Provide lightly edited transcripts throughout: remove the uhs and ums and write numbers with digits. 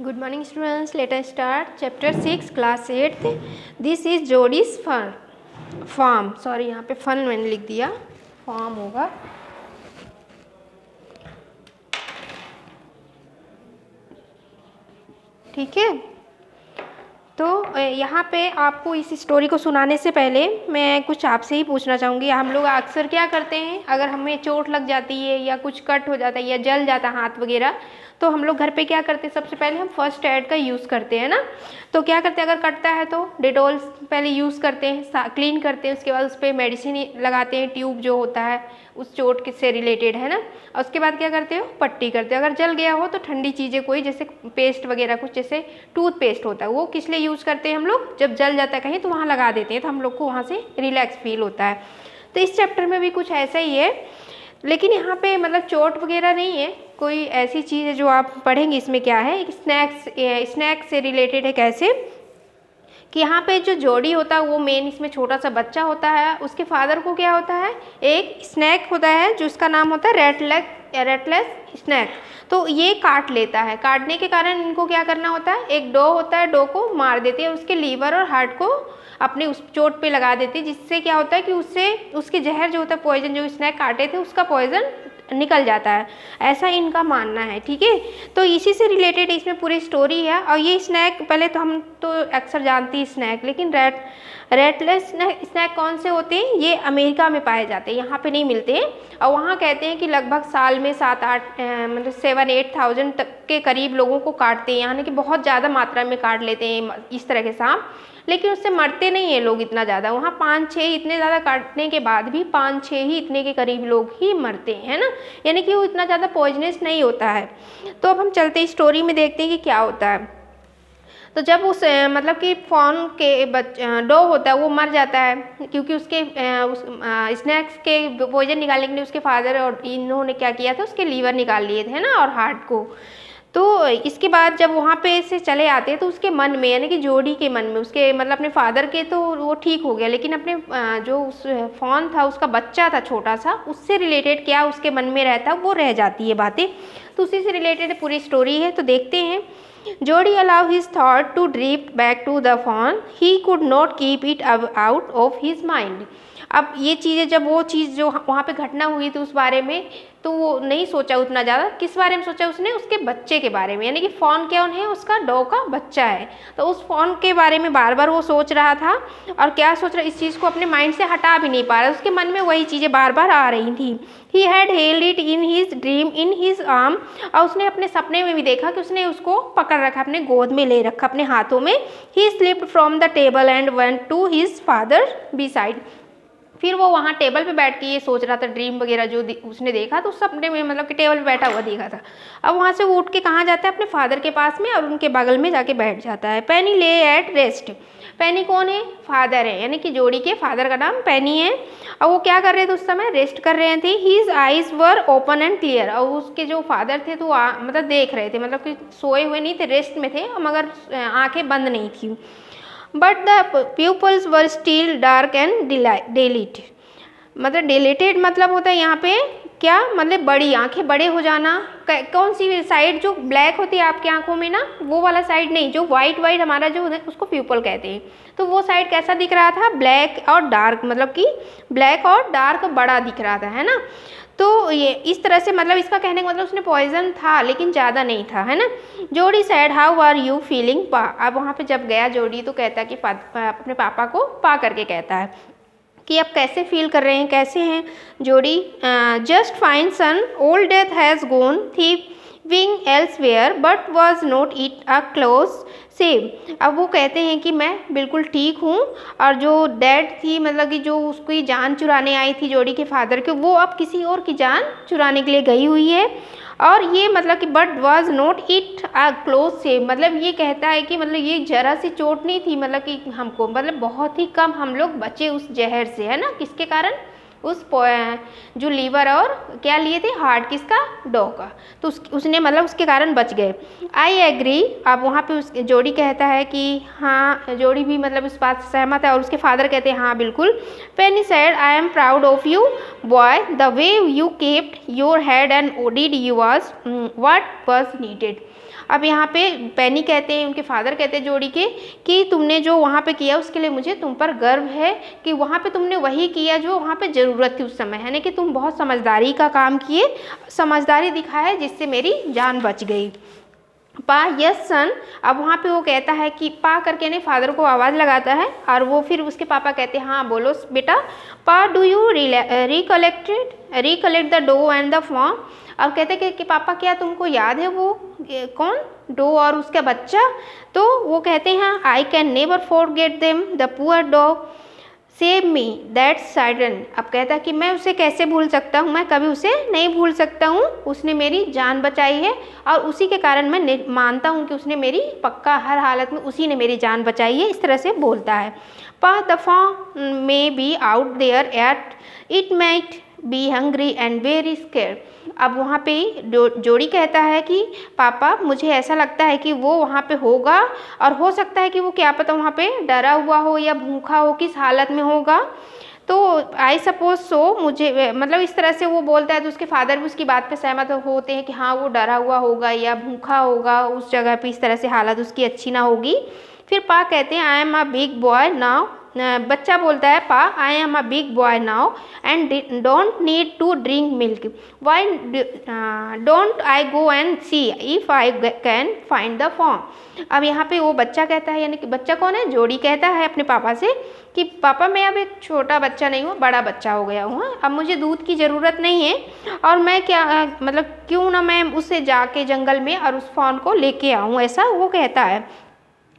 Good morning students. Let us start chapter 6 class 8th. This is Jody's farm. Sorry, यहाँ पे fun मैंने लिख दिया, फार्म होगा. ठीक है. तो यहाँ पे आपको इस स्टोरी को सुनाने से पहले मैं कुछ आपसे ही पूछना चाहूँगी. हम लोग अक्सर क्या करते हैं, अगर हमें चोट लग जाती है या कुछ कट हो जाता है या जल जाता है हाथ वगैरह, तो हम लोग घर पे क्या करते हैं, सबसे पहले हम फर्स्ट एड का यूज़ करते हैं ना. तो क्या करते हैं, अगर कटता है तो डेटॉल पहले यूज़ करते हैं, क्लीन करते हैं, उसके बाद उस पर मेडिसिन लगाते हैं, ट्यूब जो होता है उस चोट से रिलेटेड है ना. और उसके बाद क्या करते हो, पट्टी करते हो. अगर जल गया हो तो ठंडी चीज़ें कोई, जैसे पेस्ट वगैरह कुछ, जैसे टूथपेस्ट होता है, वो किस लिए यूज़ करते हैं हम लोग, जब जल जाता है कहीं तो वहाँ लगा देते हैं, तो हम लोग को वहाँ से रिलैक्स फील होता है. तो इस चैप्टर में भी कुछ ऐसा ही है, लेकिन यहाँ पे मतलब चोट वगैरह नहीं है, कोई ऐसी चीज़ है जो आप पढ़ेंगे. इसमें क्या है, स्नैक्स से रिलेटेड है. कैसे कि यहाँ पे जो जोड़ी होता है वो मेन, इसमें छोटा सा बच्चा होता है, उसके फादर को क्या होता है, एक स्नैक होता है जो उसका नाम होता है रेटलेस स्नैक. तो ये काट लेता है. काटने के कारण इनको क्या करना होता है, एक डो होता है, डो को मार देते हैं, उसके लीवर और हार्ट को अपने उस चोट पे लगा देते हैं, जिससे क्या होता है कि उससे उसके जहर जो होता है, पॉइजन जो स्नैक काटे थे उसका पॉइजन निकल जाता है, ऐसा इनका मानना है. ठीक है. तो इसी से रिलेटेड इसमें पूरी स्टोरी है. और ये स्नैक पहले तो हम तो अक्सर जानते हैं स्नैक, लेकिन रेटलेस स्नैक कौन से होते हैं, ये अमेरिका में पाए जाते हैं, यहाँ पे नहीं मिलते हैं. और वहाँ कहते हैं कि लगभग साल में 7-8 मतलब 7-8,000 तक के करीब लोगों को काटते हैं, यानी कि बहुत ज़्यादा मात्रा में काट लेते हैं इस तरह के सांप. लेकिन उससे मरते नहीं हैं लोग इतना ज़्यादा. वहाँ 5-6 इतने ज़्यादा काटने के बाद भी 5-6 ही इतने के करीब लोग ही मरते हैं ना, यानी कि वो इतना ज़्यादा पॉइजनस नहीं होता है. तो अब हम चलते हैं स्टोरी में, देखते हैं कि क्या होता है. तो जब उस मतलब कि फॉन के डो होता है वो मर जाता है, क्योंकि उसके स्नैक्स के पॉइजन निकालने के लिए उसके फादर और इन्होंने क्या किया था, उसके लीवर निकाल लिए थे ना, और हार्ट को. तो इसके बाद जब वहाँ पे से चले आते हैं तो उसके मन में, यानी कि जोड़ी के मन में, उसके मतलब अपने फादर के तो वो ठीक हो गया, लेकिन अपने जो उस फॉन था, उसका बच्चा था छोटा सा, उससे रिलेटेड क्या उसके मन में रहता, वो रह जाती है बातें. तो उसी से रिलेटेड पूरी स्टोरी है. तो देखते हैं. Jody allow his thought to drift back to the fawn, he could not keep it out of his mind. अब ये चीज़ें, जब वो चीज़ जो वहाँ पे घटना हुई थी उस बारे में, तो वो नहीं सोचा उतना ज़्यादा. किस बारे में सोचा उसने, उसके बच्चे के बारे में, यानी कि फ़ॉन कौन है, उसका डॉग का बच्चा है. तो उस फ़ॉन के बारे में बार बार वो सोच रहा था. और क्या सोच रहा, इस चीज़ को अपने माइंड से हटा भी नहीं पा रहा, उसके मन में वही चीज़ें बार बार आ रही थी. He had held it in his dream in his arm. और उसने अपने सपने में भी देखा कि उसने उसको पकड़ रखा, अपने गोद में ले रखा अपने हाथों में. He slipped from the table and went to his father beside. फिर वो वहाँ टेबल पे बैठ के ये सोच रहा था, ड्रीम वगैरह जो उसने देखा, तो सपने में मतलब कि टेबल पे बैठा हुआ देखा था. अब वहाँ से वो उठ के कहाँ जाता है, अपने फादर के पास में, और उनके बगल में जाके बैठ जाता है. पेनी ले एट रेस्ट. पेनी कौन है, फादर है, यानी कि जोड़ी के फादर का नाम पेनी है. और वो क्या कर रहे थे उस समय, रेस्ट कर रहे थे. His eyes were open and clear. और उसके जो फादर थे तो मतलब देख रहे थे, मतलब कि सोए हुए नहीं थे, रेस्ट में थे, मगर आँखें बंद नहीं थी. But the people's were still dark and delete. मतलब डिलेटेड मतलब होता है यहाँ पे क्या, मतलब बड़ी आंखें, बड़े हो जाना. कौन सी साइड जो ब्लैक होती है आपकी आंखों में ना, वो वाला साइड नहीं, जो वाइट हमारा जो है उसको प्यूपल कहते हैं. तो वो साइड कैसा दिख रहा था, ब्लैक और डार्क, मतलब कि ब्लैक और डार्क बड़ा दिख रहा था, है ना. तो ये इस तरह से, मतलब इसका कहने का मतलब उसने पॉइजन था लेकिन ज़्यादा नहीं था, है ना. Jody said how are you feeling pa. अब वहाँ पे जब गया जोड़ी तो कहता है कि अपने पापा को पा करके कहता है कि आप कैसे फील कर रहे हैं, कैसे हैं. Jody just fine son, old death has gone thieving elsewhere but was not it a close same. अब वो कहते हैं कि मैं बिल्कुल ठीक हूँ, और जो डेड थी, मतलब कि जो उसकी जान चुराने आई थी जोड़ी के फादर के, वो अब किसी और की जान चुराने के लिए गई हुई है. और ये मतलब कि but was not it a close से, मतलब ये कहता है कि मतलब ये जरा सी चोट नहीं थी, मतलब कि हमको, मतलब बहुत ही कम हम लोग बचे उस जहर से, है ना. किसके कारण, उस जो लीवर और क्या लिए थे, हार्ट किसका, डॉग का. तो उसने मतलब उसके कारण बच गए. I agree. अब वहाँ पे उस जोड़ी कहता है कि हाँ, जोड़ी भी मतलब उस बात से सहमत है, और उसके फादर कहते हैं हाँ बिल्कुल. Penny said I am proud of you boy, the way you kept your head and did you was what was needed. अब यहाँ पे पेनी कहते हैं, उनके फादर कहते हैं जोड़ी के कि तुमने जो वहाँ पे किया उसके लिए मुझे तुम पर गर्व है कि वहाँ पे तुमने वही किया जो वहाँ पे ज़रूरत थी उस समय, है ना, कि तुम बहुत समझदारी का काम किए, समझदारी दिखाया जिससे मेरी जान बच गई। पा यस सन। अब वहाँ पे वो कहता है कि पा करके नहीं, फादर को आवाज़ लगाता है और वो फिर उसके पापा कहते हैं हाँ बोलो बेटा। Pa do you recollect the doe and the fawn. अब कहते हैं कि पापा क्या तुमको याद है वो कौन, डो और उसका बच्चा। तो वो कहते हैं I can never forget them the poor dog save me that साइडन। अब कहता है कि मैं उसे कैसे भूल सकता हूँ, मैं कभी उसे नहीं भूल सकता हूँ, उसने मेरी जान बचाई है और उसी के कारण मैं मानता हूँ कि उसने मेरी पक्का हर हालत में उसी ने मेरी जान बचाई है, इस तरह से बोलता है। Pa the fawn may be out there at it might be hungry and very scared. अब वहाँ पे जोड़ी कहता है कि पापा मुझे ऐसा लगता है कि वो वहाँ पे होगा और हो सकता है कि वो क्या पता वहाँ पे डरा हुआ हो या भूखा हो, किस हालत में होगा। तो आई सपोज सो, मुझे मतलब इस तरह से वो बोलता है तो उसके फादर भी उसकी बात पे सहमत होते हैं कि हाँ वो डरा हुआ होगा या भूखा होगा, उस जगह पे इस तरह से हालत उसकी अच्छी ना होगी। फिर पा कहते हैं I am a big boy now. बच्चा बोलता है pa I am a big boy now and don't need to drink milk, why don't I go and see if I can find the fawn. अब यहाँ पे वो बच्चा कहता है, यानी कि बच्चा कौन है, जोड़ी कहता है अपने पापा से कि पापा मैं अब एक छोटा बच्चा नहीं हूँ, बड़ा बच्चा हो गया हूँ, अब मुझे दूध की ज़रूरत नहीं है और मैं क्या मतलब क्यों ना मैं उससे जाके जंगल में और उस फॉर्म को लेके आऊँ, ऐसा वो कहता है।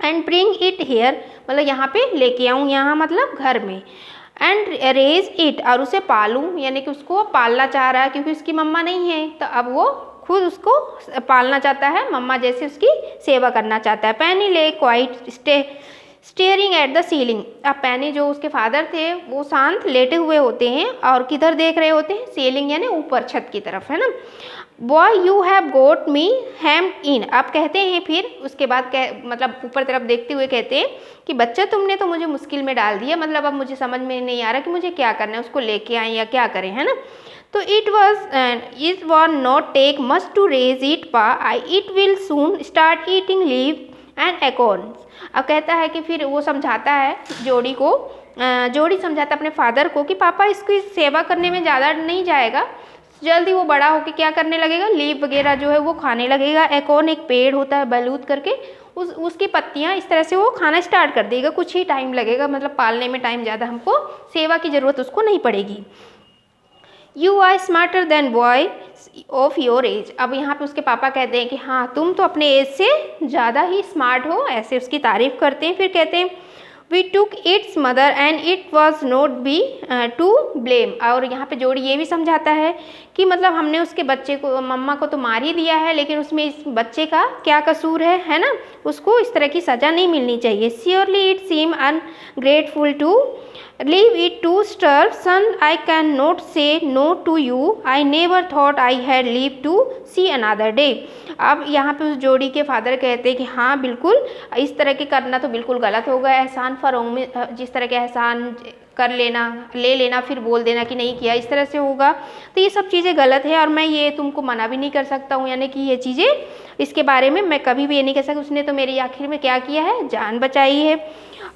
एंड ब्रिंग इट हेयर, मतलब यहाँ पे लेके आऊँ, यहाँ मतलब घर में। एंड रेज इट, और उसे पालूँ, यानी कि उसको पालना चाह रहा है क्योंकि उसकी मम्मा नहीं है, तो अब वो खुद उसको पालना चाहता है, मम्मा जैसे उसकी सेवा करना चाहता है। पेनी ले quite staring at the ceiling. अब पेनी जो उसके फादर थे वो शांत लेटे हुए होते हैं और किधर देख रहे होते हैं, सीलिंग यानी ऊपर छत की तरफ, है ना। बॉय यू हैव गोट मी हैम इन। आप कहते हैं फिर उसके बाद मतलब ऊपर तरफ देखते हुए कहते हैं कि बच्चा तुमने तो मुझे मुश्किल में डाल दिया, मतलब अब मुझे समझ में नहीं आ रहा कि मुझे क्या करना है, उसको लेके आए या क्या करें, है ना। तो it was not take much to raise it pa, it will soon start eating leave and acorns. अब कहता है कि फिर वो समझाता है जोड़ी को, जोड़ी समझाता है अपने फादर को कि पापा इसकी सेवा करने में ज़्यादा नहीं जाएगा, जल्दी वो बड़ा होकर क्या करने लगेगा, लीफ वगैरह जो है वो खाने लगेगा। एकॉर्न एक पेड़ होता है बलूत करके, उसकी पत्तियां इस तरह से वो खाना स्टार्ट कर देगा, कुछ ही टाइम लगेगा, मतलब पालने में टाइम ज़्यादा हमको सेवा की ज़रूरत उसको नहीं पड़ेगी। You are smarter than boy of your age. अब यहाँ पे उसके पापा कहते हैं कि हाँ तुम तो अपने एज से ज़्यादा ही स्मार्ट हो, ऐसे उसकी तारीफ़ करते हैं। फिर कहते हैं we took its mother and it was not be to blame. और यहाँ पे जोड़ी ये भी समझाता है कि मतलब हमने उसके बच्चे को, मम्मा को तो मार ही दिया है, लेकिन उसमें इस बच्चे का क्या कसूर है ना, उसको इस तरह की सज़ा नहीं मिलनी चाहिए। Surely it seem ungrateful to leave it to starve son, I can not say no to you, I never thought I had leave to see another day. अब यहाँ पे उस जोड़ी के फादर कहते हैं कि हाँ बिल्कुल इस तरह के करना तो बिल्कुल गलत होगा, एहसान फरों में जिस तरह के एहसान कर लेना, ले लेना, फिर बोल देना कि नहीं किया, इस तरह से होगा, तो ये सब चीज़ें गलत है और मैं ये तुमको मना भी नहीं कर सकता हूँ, यानी कि ये चीज़ें इसके बारे में मैं कभी भी ये नहीं कह सकता, उसने तो मेरी आखिर में क्या किया है, जान बचाई है,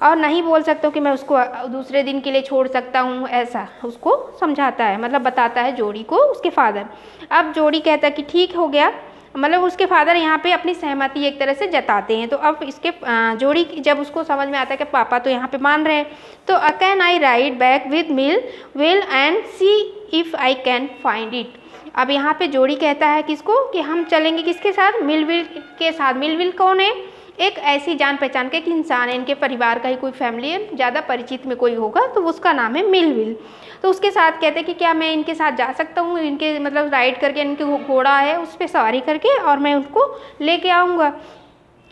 और नहीं बोल सकता हूँ कि मैं उसको दूसरे दिन के लिए छोड़ सकता हूँ, ऐसा उसको समझाता है, मतलब बताता है जोड़ी को उसके फादर। अब जोड़ी कहता है कि ठीक हो गया, मतलब उसके फादर यहाँ पे अपनी सहमति एक तरह से जताते हैं। तो अब इसके जोड़ी जब उसको समझ में आता है कि पापा तो यहाँ पे मान रहे हैं, तो can I ride back with mill will and see if I can find it. अब यहाँ पे जोड़ी कहता है किसको कि हम चलेंगे किसके साथ, मिलविल के साथ। मिलविल कौन है, एक ऐसी जान पहचान के एक इंसान है, इनके परिवार का ही कोई फैमिली है, ज़्यादा परिचित में कोई होगा तो उसका नाम है मिलविल। तो उसके साथ कहते हैं कि क्या मैं इनके साथ जा सकता हूँ, इनके मतलब राइड करके, इनके घोड़ा है उस पर सवारी करके और मैं उनको लेके आऊँगा।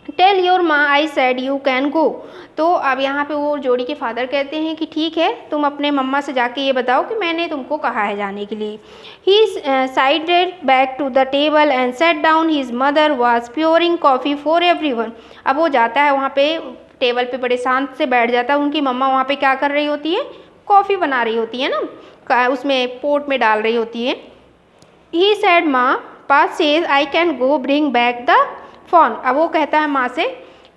टेल योर माँ I said you can go. तो अब यहाँ पे वो जोड़ी के फादर कहते हैं कि ठीक है, तुम अपने मम्मा से जाके ये बताओ कि मैंने तुमको कहा है जाने के लिए। He sided back to the table and set down, his mother was pouring coffee for everyone. अब वो जाता है वहाँ पे टेबल पे, बड़े शांत से बैठ जाता है, उनकी मम्मा वहाँ पे क्या कर रही होती है, कॉफ़ी बना रही होती है ना, उसमें पोट में डाल रही होती है। ही सेड माँ पा says I can go bring back the phone. अब वो कहता है माँ से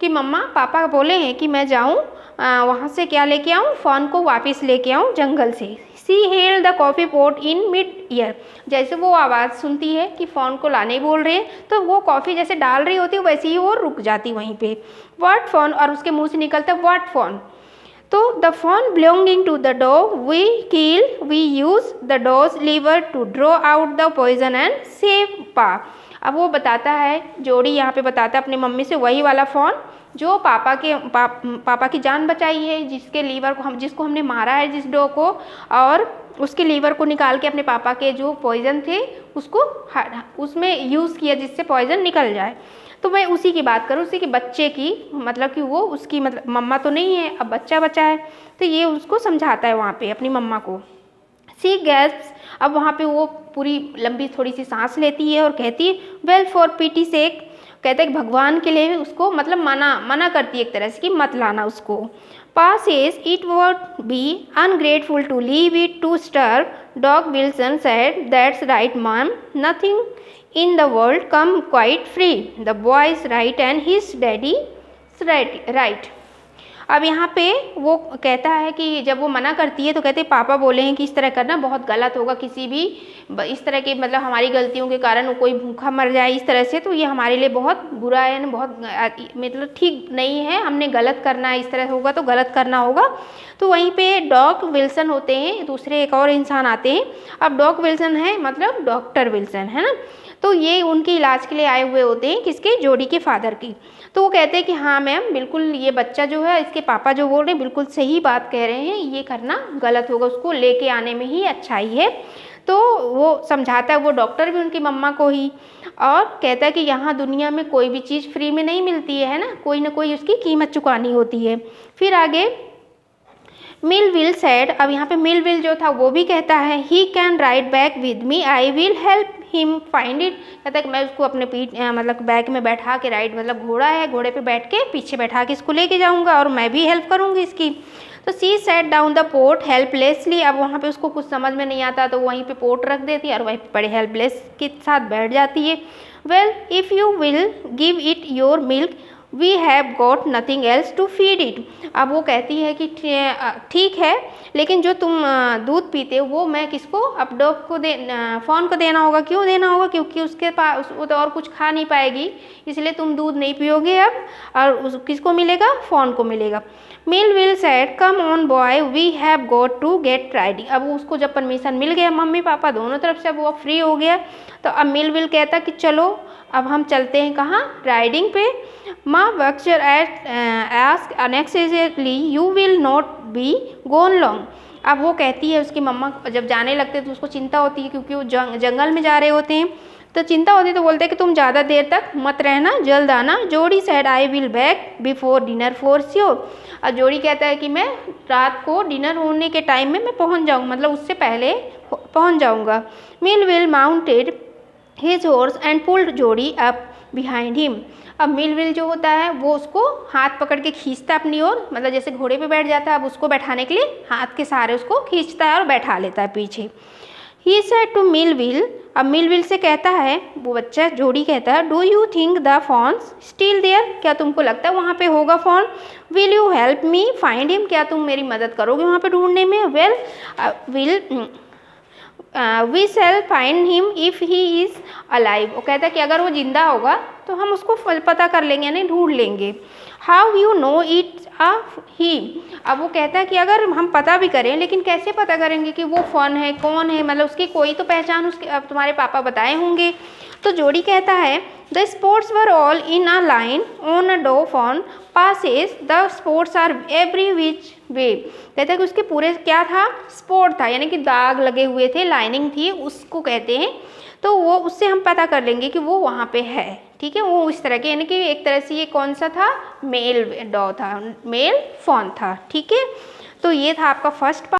कि मम्मा पापा बोले हैं कि मैं जाऊँ वहाँ से क्या लेके आऊँ, फ़ोन को वापस लेके आऊँ जंगल से। She held the coffee pot in mid air. जैसे वो आवाज़ सुनती है कि फ़ोन को लाने बोल रहे हैं, तो वो कॉफ़ी जैसे डाल रही होती है वैसे ही वो रुक जाती वहीं पे। व्हाट फ़ोन, और उसके मुँह से निकलता है व्हाट फ़ोन। तो the fawn belonging to the dog we kill, we use the dog's liver to draw out the poison and save pa. अब वो बताता है, जोड़ी यहाँ पे बताता है अपनी मम्मी से, वही वाला फ़ोन जो पापा की जान बचाई है, जिसके लीवर को जिसको हमने मारा है, जिस डॉग को, और उसके लीवर को निकाल के अपने पापा के जो पॉइजन थे उसको उसमें यूज़ किया जिससे पॉइजन निकल जाए। तो मैं उसी की बात करूँ, उसी के बच्चे की, मतलब कि वो उसकी मतलब मम्मा तो नहीं है, अब बच्चा बचा है, तो ये उसको समझाता है वहाँ पे अपनी मम्मा को। सी गैस्प्स, अब वहाँ पे वो पूरी लंबी थोड़ी सी सांस लेती है और कहती है वेल फॉर पीटी सेक, कहते हैं कि भगवान के लिए उसको मतलब मना करती है एक तरह से कि मत लाना उसको। Pa says it would be ungrateful to leave it to starve. Doc Wilson said, that's right, Mom. Nothing in the world come quite free. The boy's right and his daddy's right. अब यहाँ पे वो कहता है कि जब वो मना करती है तो कहते हैं पापा बोले हैं कि इस तरह करना बहुत गलत होगा, किसी भी इस तरह के मतलब हमारी गलतियों के कारण कोई भूखा मर जाए इस तरह से, तो ये हमारे लिए बहुत बुरा है, बहुत मतलब ठीक नहीं है, हमने गलत करना है, इस तरह होगा तो गलत करना होगा। तो वहीं पे डॉग विल्सन होते हैं, दूसरे एक और इंसान आते हैं। अब डॉग विल्सन है मतलब डॉक्टर विल्सन है ना, तो ये उनके इलाज के लिए आए हुए होते हैं, किसके, जोड़ी के फादर की। तो वो कहते हैं कि हाँ मैम बिल्कुल ये बच्चा जो है, इसके पापा जो बोल रहे हैं बिल्कुल सही बात कह रहे हैं, ये करना गलत होगा, उसको लेके आने में ही अच्छाई है। तो वो समझाता है वो डॉक्टर भी उनकी मम्मा को ही, और कहता है कि यहाँ दुनिया में कोई भी चीज़ फ्री में नहीं मिलती है ना, कोई ना कोई उसकी कीमत चुकानी होती है। फिर आगे मिलविल सेड, अब यहाँ पे मिलविल जो था वो भी कहता है he can ride back with me, I will help him find it. कहता है कि मैं उसको अपने पीठ मतलब बैग में बैठा के, राइड मतलब घोड़ा है, घोड़े पे बैठ के पीछे बैठा के इसको लेके जाऊंगा और मैं भी हेल्प करूंगी इसकी। तो she set down the pot helplessly, अब वहाँ पे उसको कुछ समझ में नहीं आता तो वहीं पे पोर्ट रख देती है और वहीं पे बड़े हेल्पलेस के साथ बैठ जाती है। Well if you will give it your milk we have got nothing else to feed it. अब वो कहती है कि ठीक है, लेकिन जो तुम दूध पीते हो वो मैं किसको, अब डॉग को फ़ोन को देना होगा। क्यों देना होगा, क्योंकि उसके पास वो तो और कुछ खा नहीं पाएगी, इसलिए तुम दूध नहीं पियोगे अब, और किसको मिलेगा, फ़ोन को मिलेगा। Millwheel said come on boy we have got to get riding. अब उसको जब परमिशन मिल गया मम्मी पापा दोनों तरफ से, अब वो फ्री हो गया, तो अब मिलविल कहता कि चलो अब हम चलते हैं कहाँ, राइडिंग पे। Ma Baxter at ask unexpectedly you will not be gone long. अब वो कहती है, उसकी मम्मा जब जाने लगते हैं तो उसको चिंता होती है, क्योंकि वो जंगल में जा रहे होते हैं, तो चिंता होती है, तो बोलते हैं कि तुम ज़्यादा देर तक मत रहना, जल्द आना। जोड़ी said I will back before dinner for sure. और जोड़ी कहता है कि मैं रात को डिनर होने के टाइम में मैं पहुंच जाऊँगा, मतलब उससे पहले पहुंच जाऊँगा। Millville mounted his horse and pulled जोड़ी अप बिहाइंड हिम। अब मिलविल जो होता है वो उसको हाथ पकड़ के खींचता है अपनी ओर, मतलब जैसे घोड़े पे बैठ जाता है, अब उसको बैठाने के लिए हाथ के सहारे उसको खींचता है और बैठा लेता है पीछे। ही सेड टू मिलविल, अब मिलविल से कहता है वो बच्चा, जोड़ी कहता है do you think the fawn's still there, क्या तुमको लगता है वहाँ पे होगा fawn. Will you help me find him, क्या तुम मेरी मदद करोगे वहाँ पे ढूंढने में। Well we shall find him if he is alive. वो कहता है कि अगर वो जिंदा होगा तो हम उसको पता कर लेंगे, यानी ढूंढ लेंगे। How you know it's a he, अब वो कहता है कि अगर हम पता भी करें, लेकिन कैसे पता करेंगे कि वो फ़ोन है, कौन है, मतलब उसकी कोई तो पहचान उसके अब तुम्हारे पापा बताए होंगे। तो जोड़ी कहता है the spots were all in a line on a doe fawn passes, the spots are every which way. कहता है कि उसके पूरे क्या था, स्पॉट था, यानी कि दाग लगे हुए थे, लाइनिंग थी, उसको कहते हैं। तो वो उससे हम पता कर लेंगे कि वो वहाँ पे है, ठीक है। वो इस तरह के, यानी कि एक तरह से ये कौन सा था, मेल डॉ था, मेल फ़ोन था, ठीक है। तो ये था आपका फर्स्ट पार्ट।